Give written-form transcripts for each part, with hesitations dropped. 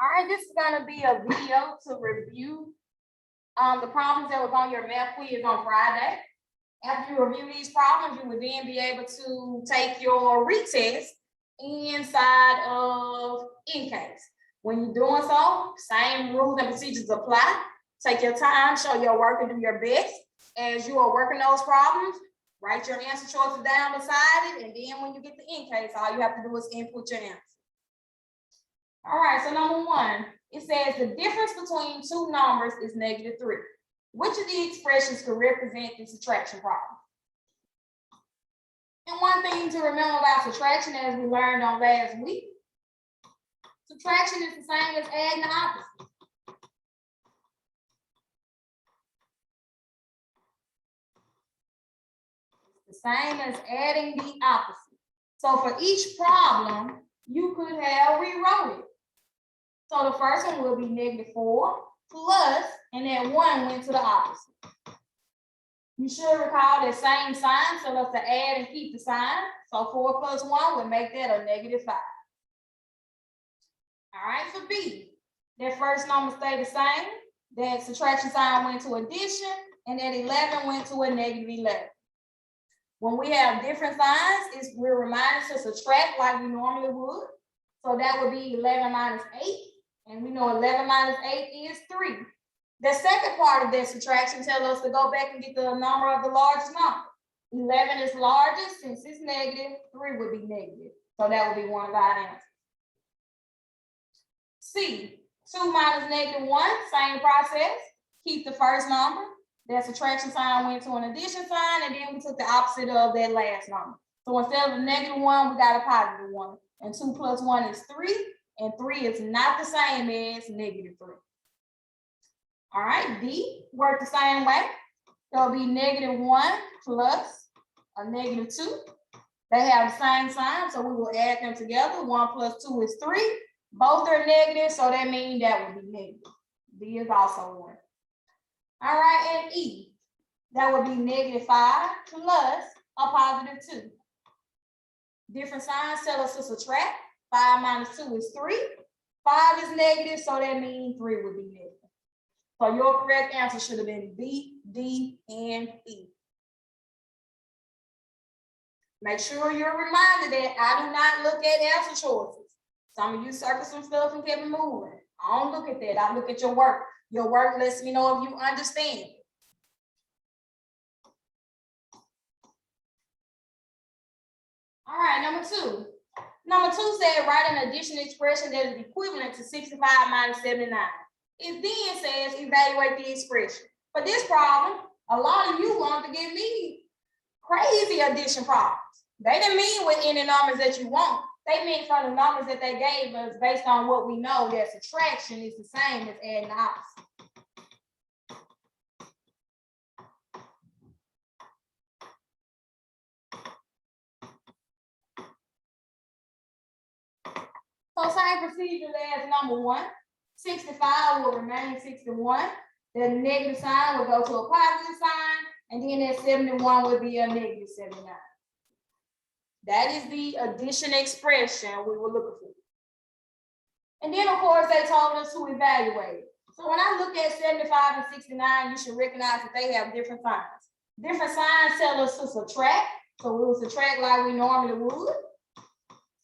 All right, this is gonna be a video to review the problems that was on your math quiz on Friday. After you review these problems, you will then be able to take your retest inside of InCase. When you're doing so, same rules and procedures apply. Take your time, show your work, and do your best. As you are working those problems, write your answer choices down beside it, and then when you get to InCase, all you have to do is input your answer. All right, so number one, it says the difference between two numbers is -3. Which of the expressions could represent the subtraction problem? And one thing to remember about subtraction, as we learned on last week, subtraction is the same as adding the opposite. It's the same as adding the opposite. So for each problem, you could have rewrote it. So the first one will be -4 plus, and that 1 went to the opposite. You should recall that same sign, so let's add and keep the sign. So 4 plus 1 would make that a -5. All right, for B, that first number stayed the same. That subtraction sign went to addition, and that 11 went to a -11. When we have different signs, we're reminded to subtract like we normally would. So that would be 11 minus 8. And we know 11 minus 8 is 3. The second part of that subtraction tells us to go back and get the number of the largest number. 11 is largest. Since it's negative, 3 would be negative. So that would be one of our answers. C, 2 minus -1, same process. Keep the first number. That subtraction sign went to an addition sign, and then we took the opposite of that last number. So instead of a -1, we got a +1. And 2 plus 1 is 3. And 3 is not the same as -3. All right, D work the same way. There'll be -1 plus a -2. They have the same sign, so we will add them together. 1 plus 2 is 3. Both are negative, so that means that would be negative. D is also 1. All right, and E, that would be -5 plus a +2. Different signs tell us to subtract. 5 minus 2 is 3. 5 is negative, so that means 3 would be negative. So your correct answer should have been B, D, and E. Make sure you're reminded that I do not look at answer choices. Some of you circle some stuff and keep it moving. I don't look at that. I look at your work. Your work lets me know if you understand it. All right, number 2. Number 2 said write an addition expression that is equivalent to 65 minus 79. It then says evaluate the expression. For this problem, a lot of you want to give me crazy addition problems. They didn't mean with any numbers that you want. They meant from the numbers that they gave us based on what we know that subtraction is the same as adding the opposite. So same procedure as number 1. 65 will remain 61. The negative sign will go to a positive sign, and then that 71 would be a -79. That is the addition expression we were looking for. And then, of course, they told us to evaluate. So when I look at 75 and 69, you should recognize that they have different signs. Different signs tell us to subtract. So we will subtract like we normally would.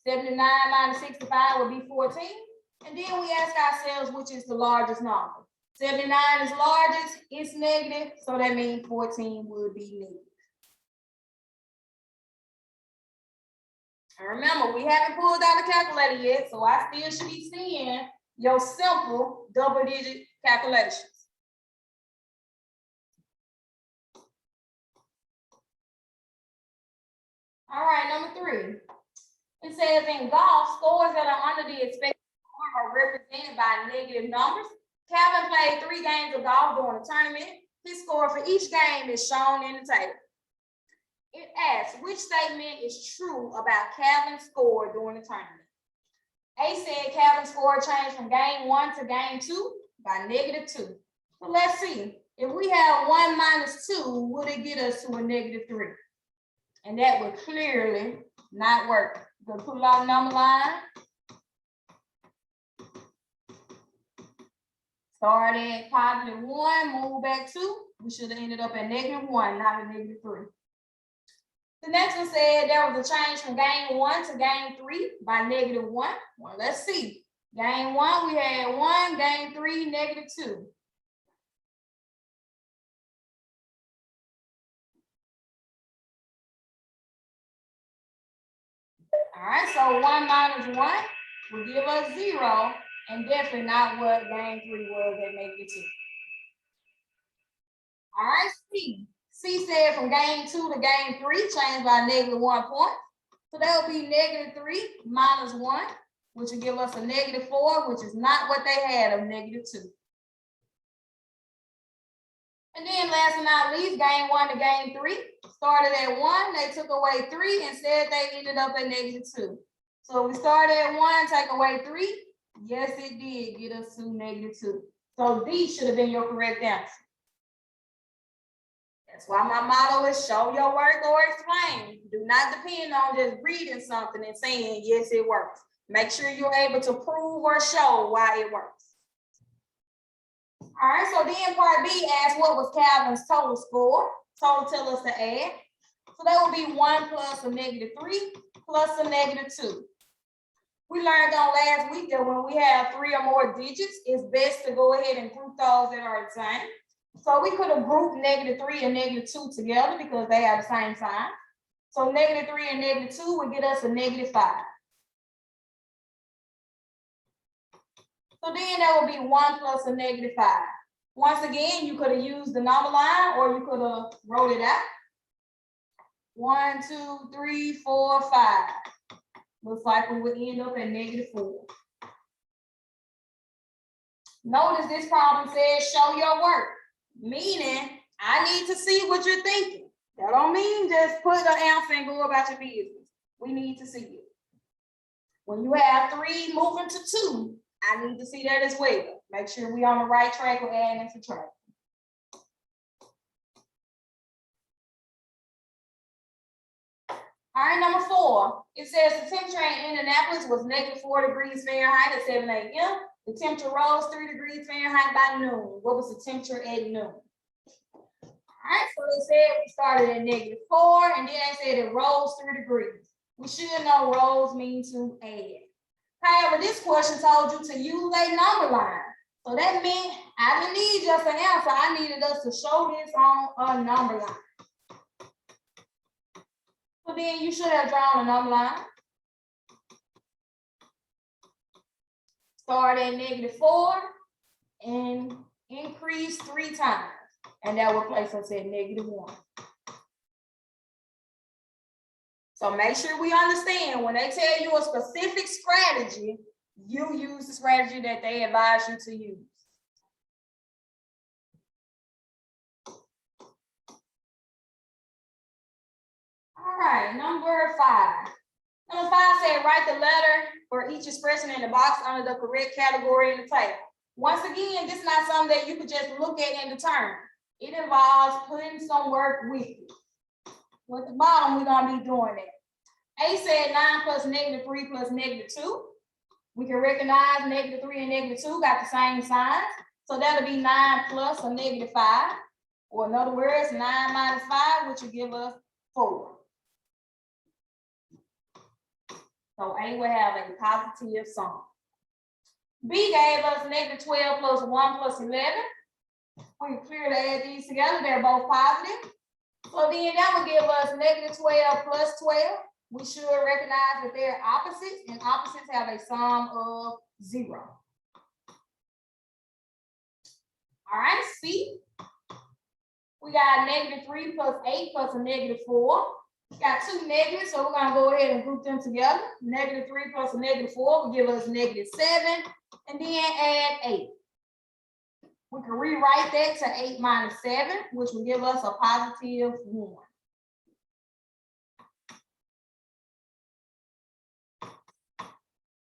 79 minus 65 would be 14. And then we ask ourselves which is the largest number. 79 is largest, it's negative, so that means 14 would be negative. And remember, we haven't pulled out a calculator yet, so I still should be seeing your simple double-digit calculations. All right, number 3. It says in golf, scores that are under the expected score are represented by negative numbers. Calvin played 3 games of golf during the tournament. His score for each game is shown in the table. It asks which statement is true about Calvin's score during the tournament. A said Calvin's score changed from game 1 to game 2 by -2. So let's see. If we have 1 minus 2, would it get us to a -3? And that would clearly not work. We're gonna put it on the number line. Start at +1, move back 2. We should have ended up at -1, not at -3. The next one said there was a change from gain 1 to gain 3 by -1. Well, let's see. Gain 1, we had 1, gain 3, -2. All right, so 1 minus 1 will give us 0, and definitely not what gain 3 was at -2. All right, C. C said from gain 2 to gain 3, changed by -1 point. So that would be -3 minus 1, which will give us a -4, which is not what they had of -2. And then last but not least, gain 1 to gain 3. Started at 1, they took away 3, instead they ended up at -2. So we started at 1, take away 3. Yes, it did get us to -2. So D should have been your correct answer. That's why my motto is show your work or explain. Do not depend on just reading something and saying, yes, it works. Make sure you're able to prove or show why it works. All right, so then part B asks what was Calvin's total score? Total tell us to add. So that would be 1 plus a -3 plus a -2. We learned on last week that when we have 3 or more digits, it's best to go ahead and group those that are the same. So we could have grouped -3 and -2 together because they have the same sign. So -3 and -2 would get us a -5. So then that would be 1 plus a -5. Once again, you could have used the number line or you could have wrote it out. 1, 2, 3, 4, 5. Looks like we would end up at -4. Notice this problem says show your work, meaning I need to see what you're thinking. That don't mean just put the answer and go about your business. We need to see it. When you have 3 moving to 2, I need to see that as well. Make sure we're on the right track with adding and subtracting. All right, number 4. It says the temperature in Indianapolis was -4 degrees Fahrenheit at 7 a.m. The temperature rose 3 degrees Fahrenheit by noon. What was the temperature at noon? All right, so they said we started at -4, and then they said it rose 3 degrees. We should know rose means to add. However, this question told you to use a number line. So that meant I didn't need just an answer. I needed us to show this on a number line. So then you should have drawn a number line. Start at -4 and increase 3 times. And that will place us at -1. So make sure we understand when they tell you a specific strategy, you use the strategy that they advise you to use. All right, number 5. Number 5 said write the letter for each expression in the box under the correct category in the table. Once again, this is not something that you could just look at and determine. It involves putting some work with it. At the bottom, we're going to be doing that. A said 9 plus -3 plus -2. We can recognize -3 and -2 got the same signs. So that'll be 9 plus a -5. Or in other words, 9 minus 5, which will give us 4. So A will have a positive sum. B gave us -12 plus 1 plus 11. We can clearly add these together. They're both positive. So then that will give us -12 plus 12. We should recognize that they're opposites, and opposites have a sum of 0. All right, C. We got -3 plus 8 plus a -4. We got 2 negatives, so we're going to go ahead and group them together. -3 plus a -4 will give us -7, and then add 8. We can rewrite that to 8 minus 7, which will give us a positive 1.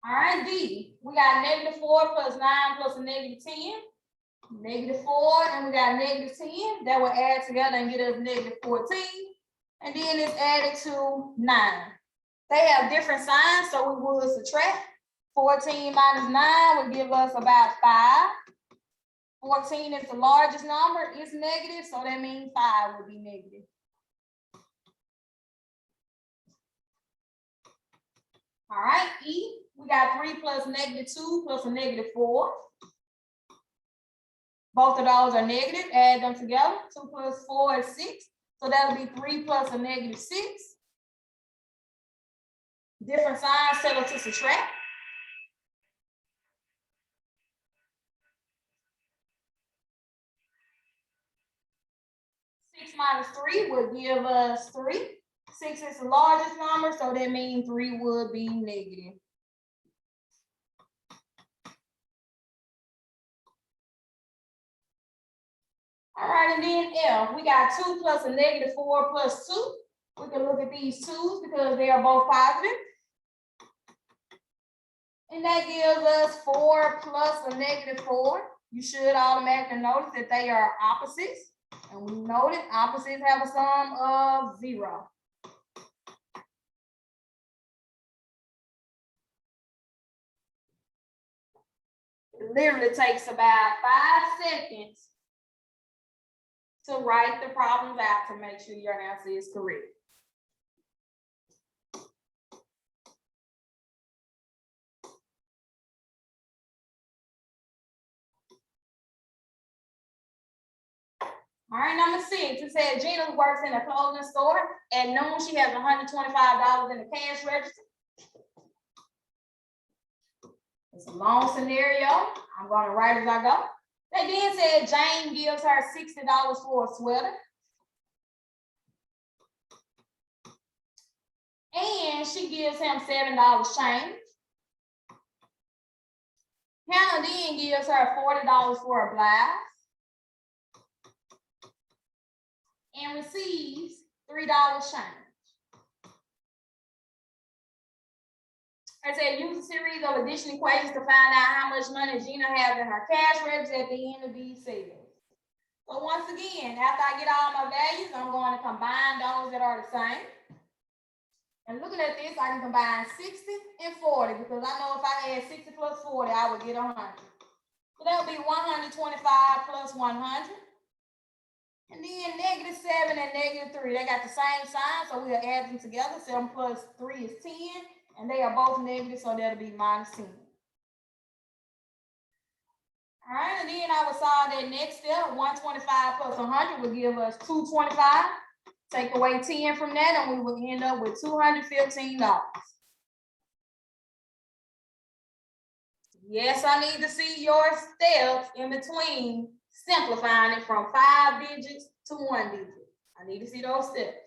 All right, D. We got -4 plus 9 plus a -10. -4, and we got -10. That will add together and get us -14. And then it's added to 9. They have different signs, so we will subtract. 14 minus 9 would give us about 5. 14 is the largest number, it's negative, so that means 5 would be negative. All right, E, we got 3 plus -2 plus a -4. Both of those are negative, add them together. 2 plus 4 is 6. So that'll be 3 plus a -6. Different signs settle to subtract. 6 minus 3 would give us 3. 6 is the largest number, so that means 3 would be negative. All right, and then F, we got 2 plus a -4 plus 2. We can look at these 2's because they are both positive. And that gives us 4 plus a -4. You should automatically notice that they are opposites. And we know that opposites have a sum of 0. It literally takes about 5 seconds to write the problems out to make sure your answer is correct. All right, number 6, it said Gina works in a clothing store. At noon, she has $125 in the cash register. It's a long scenario. I'm going to write as I go. They then said Jane gives her $60 for a sweater. And she gives him $7 change. Hannah then gives her $40 for a blouse. And receives $3 change. I said use a series of addition equations to find out how much money Gina has in her cash register at the end of these sales. So once again, after I get all my values, I'm going to combine those that are the same. And looking at this, I can combine 60 and 40 because I know if I add 60 plus 40, I would get 100. So that would be 125 plus 100. And then -7 and -3, they got the same sign, so we'll add them together. 7 plus 3 is 10, and they are both negative, so that'll be -10. All right, and then I will solve that next step. 125 plus 100 will give us 225. Take away 10 from that, and we will end up with $215. Yes, I need to see your steps in between simplifying it from 5 digits to 1 digit. I need to see those steps.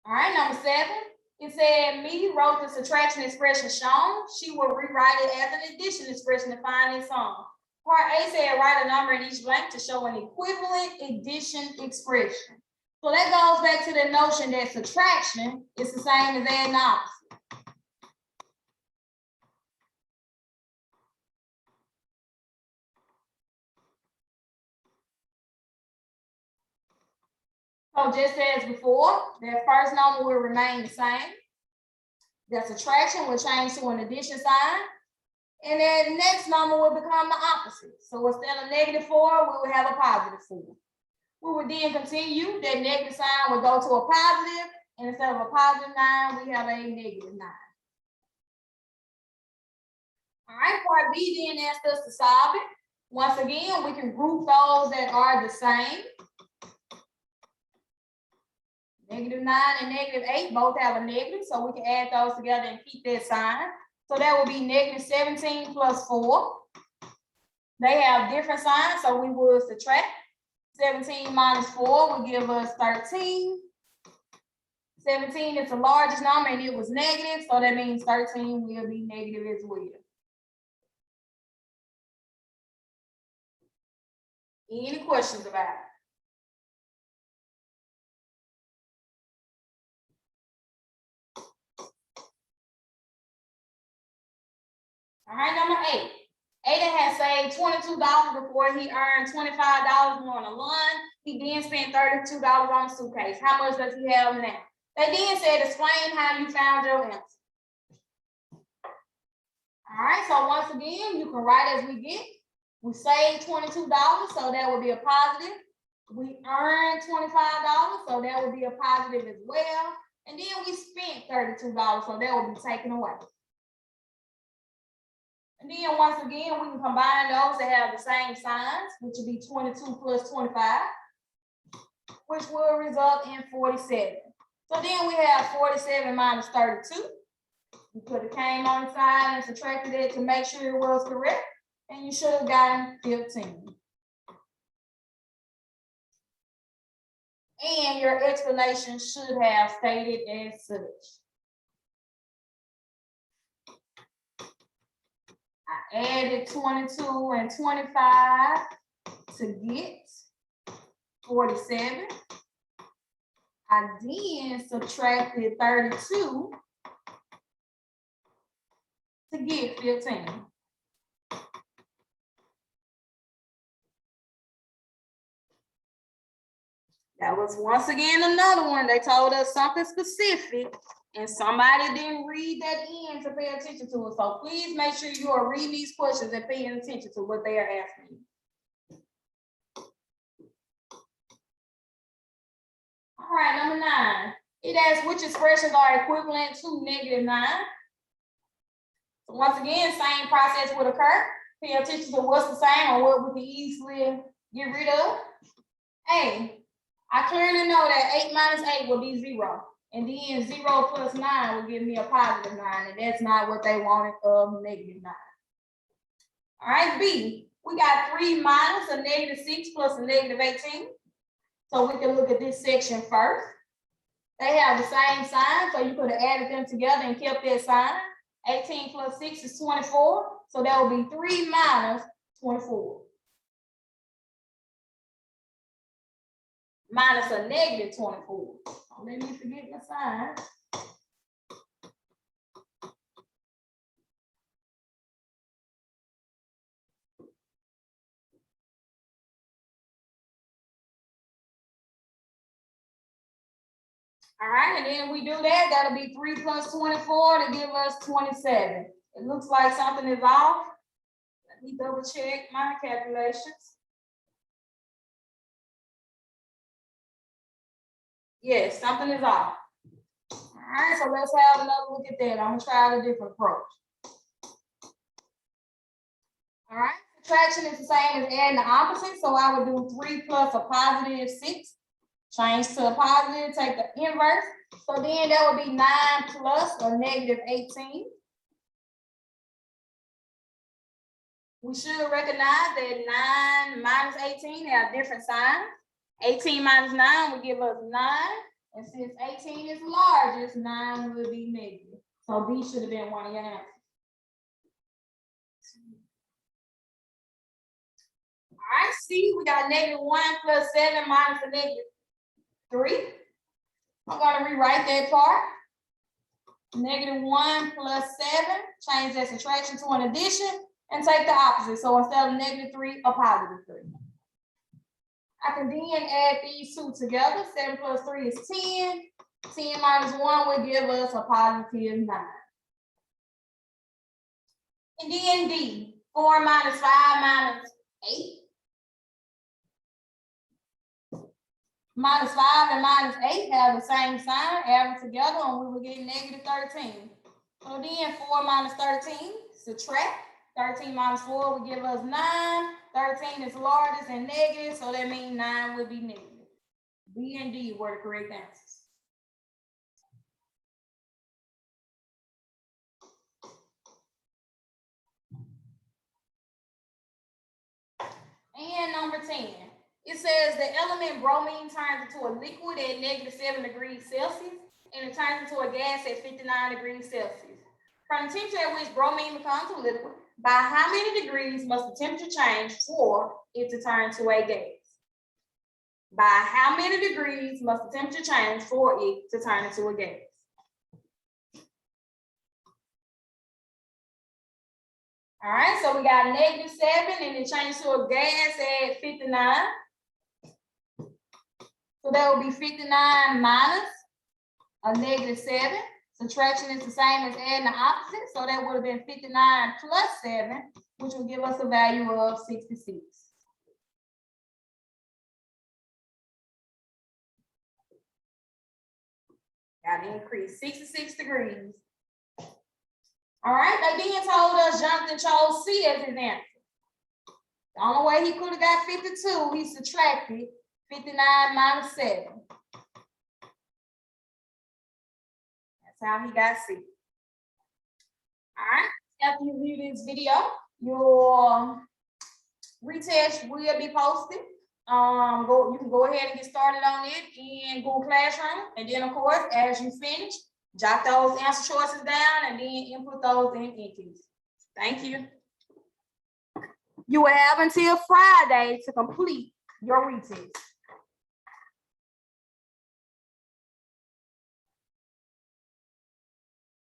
All right, number 7. It said me wrote the subtraction expression shown. She will rewrite it as an addition expression to find its sum. Part A said write a number in each blank to show an equivalent addition expression. So that goes back to the notion that subtraction is the same as adding opposite. So just as before, that first number will remain the same. The subtraction will change to an addition sign. And that next number will become the opposite. So instead of -4, we will have a +4. We would then continue, that negative sign would go to a positive, and instead of a +9, we have a -9. All right, part B then asked us to solve it. Once again, we can group those that are the same. -9 and -8 both have a negative, so we can add those together and keep that sign. So that would be -17 plus 4. They have different signs, so we will subtract. 17 minus 4 will give us 13. 17 is the largest number and it was negative, so that means 13 will be negative as well. Any questions about it? All right, number 8. Aiden had saved $22 before he earned $25 on a lunch. He then spent $32 on a suitcase. How much does he have now? They then said, explain how you found your answer. All right, so once again, you can write as we get. We saved $22, so that would be a positive. We earned $25, so that would be a positive as well. And then we spent $32, so that would be taken away. And then once again, we can combine those that have the same signs, which would be 22 plus 25, which will result in 47. So then we have 47 minus 32. You put a cane on the side and subtracted it to make sure it was correct, and you should have gotten 15. And your explanation should have stated as such. I added 22 and 25 to get 47. I then subtracted 32 to get 15. That was once again another one. They told us something specific and somebody didn't read that in to pay attention to it. So please make sure you are reading these questions and paying attention to what they are asking you. All right, number 9. It asks which expressions are equivalent to -9. So once again, same process would occur. Pay attention to what's the same or what we can easily get rid of. A. I clearly know that 8 minus 8 will be 0. And then 0 plus 9 will give me a positive 9. And that's not what they wanted of -9. All right, B. We got 3 minus a -6 plus a -18. So we can look at this section first. They have the same sign, so you could have added them together and kept that sign. 18 plus 6 is 24. So that would be 3 minus 24. Minus a -24. Don't let me forget my sign. All right, and then we do that, that'll be 3 plus 24 to give us 27. It looks like something is off. Let me double check my calculations. Yes, something is off. All right, so let's have another look at that. I'm gonna try a different approach. All right, subtraction is the same as adding the opposite, so I would do 3 plus a positive 6. Change to a positive, take the inverse. So then that would be 9 plus a -18. We should recognize that 9 minus 18 have different signs. 18 minus 9 will give us 9. And since 18 is the largest, 9 will be negative. So B should have been one of your answers. All right, C, we got -1 plus 7 minus a -3. I'm going to rewrite that part. -1 plus 7, change that subtraction to an addition, and take the opposite. So instead of -3, a +3. I can then add these two together. 7 plus 3 is 10. 10 minus 1 will give us a +9. And then D, 4 minus 5 minus 8. Minus 5 and minus 8 have the same sign, add them together, and we will get -13. So then 4 minus 13, subtract. 13 minus 4 will give us 9. 13 is largest and negative, so that means 9 would be negative. B and D were the correct answers. And number 10. It says the element bromine turns into a liquid at -7 degrees Celsius, and it turns into a gas at 59 degrees Celsius. From the temperature at which bromine becomes a liquid, by how many degrees must the temperature change for it to turn to a gas? By how many degrees must the temperature change for it to turn into a gas? All right, so we got -7 and it changed to a gas at 59. So that would be 59 minus a -7. Subtraction is the same as adding the opposite, so that would have been 59 plus 7, which will give us a value of 66. Got to increase 66 degrees. All right, they then told us Jonathan chose C as his answer. The only way he could have got 52, he subtracted 59 minus 7. That's how he got C. All right, after you view this video, your retest will be posted. You can go ahead and get started on it in Google Classroom. And then, of course, as you finish, jot those answer choices down and then input those in Anki. Thank you. You will have until Friday to complete your retest.